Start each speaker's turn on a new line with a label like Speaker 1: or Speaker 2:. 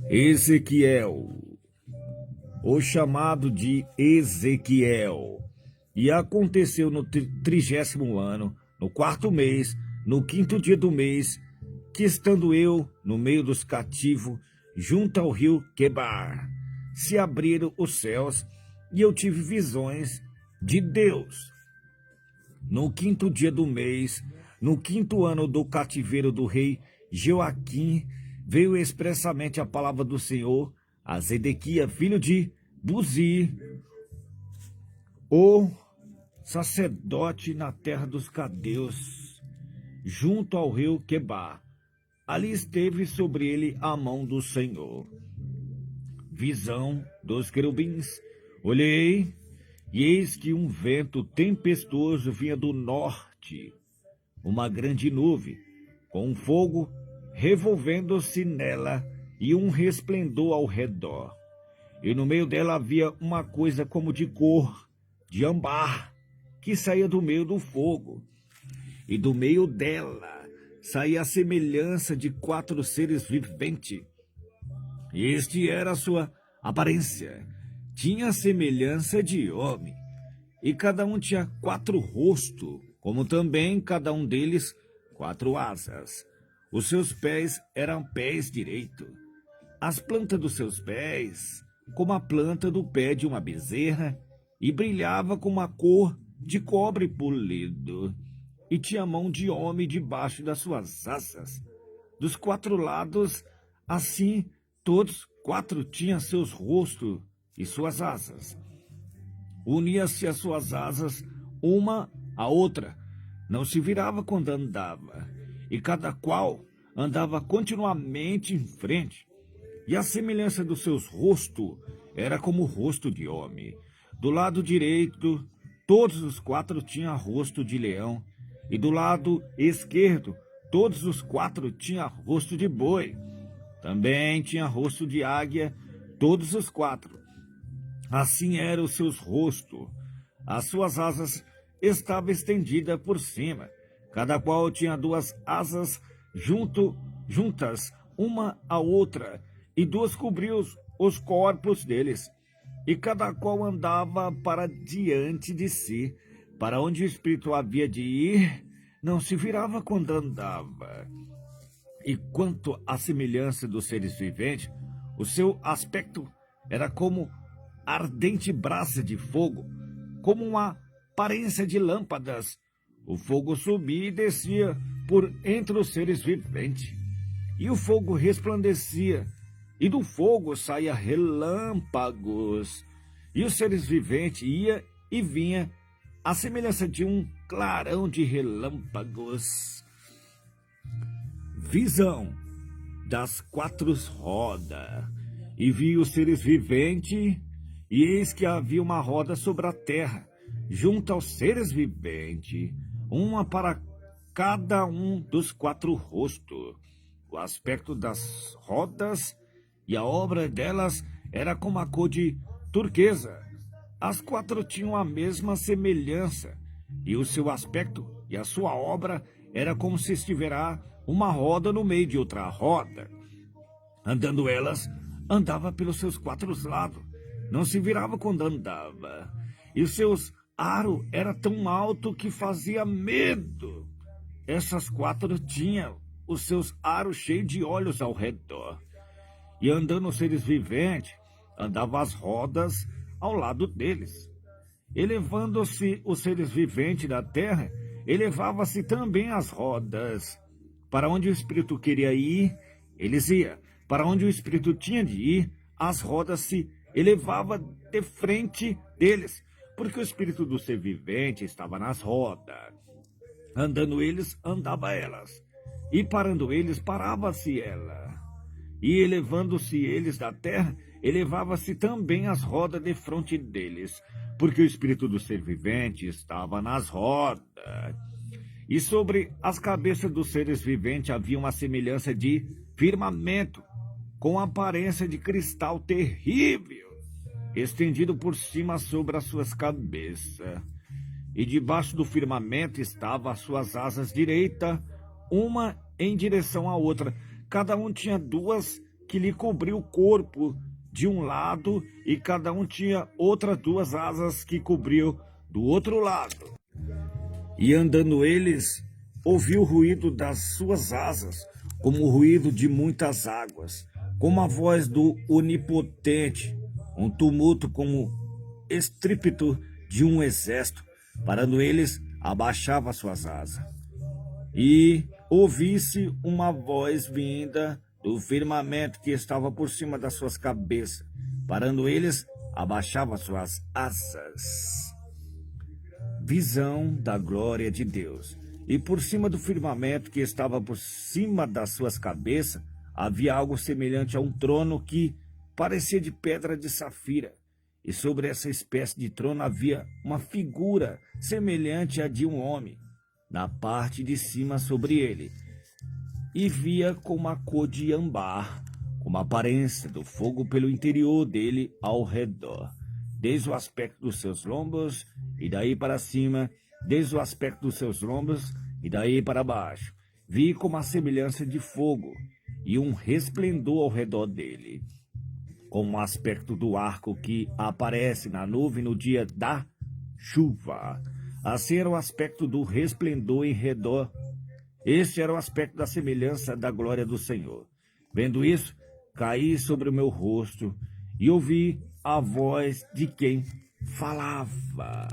Speaker 1: Ezequiel, o chamado de Ezequiel. E aconteceu no 30º ano, no 4º mês, no 5º dia do mês, que estando eu no meio dos cativos, junto ao rio Quebar, se abriram os céus e eu tive visões de Deus. No 5º dia do mês, no 5º ano do cativeiro do rei Joaquim, veio expressamente a palavra do Senhor a Zedequias, filho de Buzi, o sacerdote na terra dos cadeus, junto ao rio Quebar. Ali esteve sobre ele a mão do Senhor. Visão dos querubins. Olhei, e eis que um vento tempestuoso vinha do norte, uma grande nuvem, com um fogo revolvendo-se nela e um resplendor ao redor. E no meio dela havia uma coisa como de cor de âmbar, que saía do meio do fogo. E do meio dela saía a semelhança de 4 seres viventes. Este era a sua aparência. Tinha a semelhança de homem. E cada um tinha 4 rostos, como também cada um deles 4 asas. Os seus pés eram pés direitos. As plantas dos seus pés, como a planta do pé de uma bezerra, e brilhava com uma cor de cobre polido. E tinha mão de homem debaixo das suas asas. Dos 4 lados, assim, todos 4 tinham seus rostos e suas asas. Unia-se as suas asas uma à outra, não se virava quando andava, e cada qual andava continuamente em frente. E a semelhança dos seus rostos era como o rosto de homem. Do lado direito, todos os 4 tinham rosto de leão, e do lado esquerdo, todos os 4 tinham rosto de boi. Também tinha rosto de águia, todos os 4. Assim eram os seus rostos. As suas asas estavam estendidas por cima. Cada qual tinha 2 asas juntas, uma à outra, e 2 cobriam os corpos deles. E cada qual andava para diante de si, para onde o Espírito havia de ir, não se virava quando andava. E quanto à semelhança dos seres viventes, o seu aspecto era como ardente brasa de fogo, como uma aparência de lâmpadas. O fogo subia e descia por entre os seres viventes, e o fogo resplandecia, e do fogo saía relâmpagos, e os seres viventes ia e vinha à semelhança de um clarão de relâmpagos. Visão das 4 rodas. E vi os seres viventes, e eis que havia uma roda sobre a terra, junto aos seres viventes, uma para cada um dos 4 rostos. O aspecto das rodas e a obra delas era como a cor de turquesa. As 4 tinham a mesma semelhança, e o seu aspecto e a sua obra era como se estivesse uma roda no meio de outra roda. Andando elas, andava pelos seus 4 lados, não se virava quando andava, e os seus aros era tão alto que fazia medo. Essas 4 tinham os seus aros cheios de olhos ao redor. E andando os seres viventes, andavam as rodas ao lado deles. Elevando-se os seres viventes da terra, elevava-se também as rodas. Para onde o Espírito queria ir, eles iam. Para onde o Espírito tinha de ir, as rodas se elevavam de frente deles, porque o Espírito do ser vivente estava nas rodas. Andando eles, andava elas. E parando eles, parava-se ela. E elevando-se eles da terra, elevava-se também as rodas de frente deles, porque o Espírito do ser vivente estava nas rodas. E sobre as cabeças dos seres viventes havia uma semelhança de firmamento, com aparência de cristal terrível, estendido por cima sobre as suas cabeças. E debaixo do firmamento estavam as suas asas direitas, uma em direção à outra. Cada um tinha 2 que lhe cobria o corpo de um lado, e cada um tinha outras duas asas que cobriam do outro lado. E andando eles, ouviu o ruído das suas asas, como o ruído de muitas águas, como a voz do Onipotente, um tumulto como estrépito de um exército. Parando eles, abaixava suas asas. E ouvisse uma voz vinda do firmamento que estava por cima das suas cabeças. Parando eles, abaixava suas asas. Visão da glória de Deus. E por cima do firmamento que estava por cima das suas cabeças, havia algo semelhante a um trono que parecia de pedra de safira. E sobre essa espécie de trono havia uma figura semelhante à de um homem, na parte de cima sobre ele. E via com uma cor de âmbar, como a aparência do fogo pelo interior dele ao redor, desde o aspecto dos seus lombos e daí para cima, desde o aspecto dos seus lombos e daí para baixo. Vi como a semelhança de fogo e um resplendor ao redor dele, como o aspecto do arco que aparece na nuvem no dia da chuva. Assim era o aspecto do resplendor em redor. Este era o aspecto da semelhança da glória do Senhor. Vendo isso, caí sobre o meu rosto e ouvi a voz de quem falava.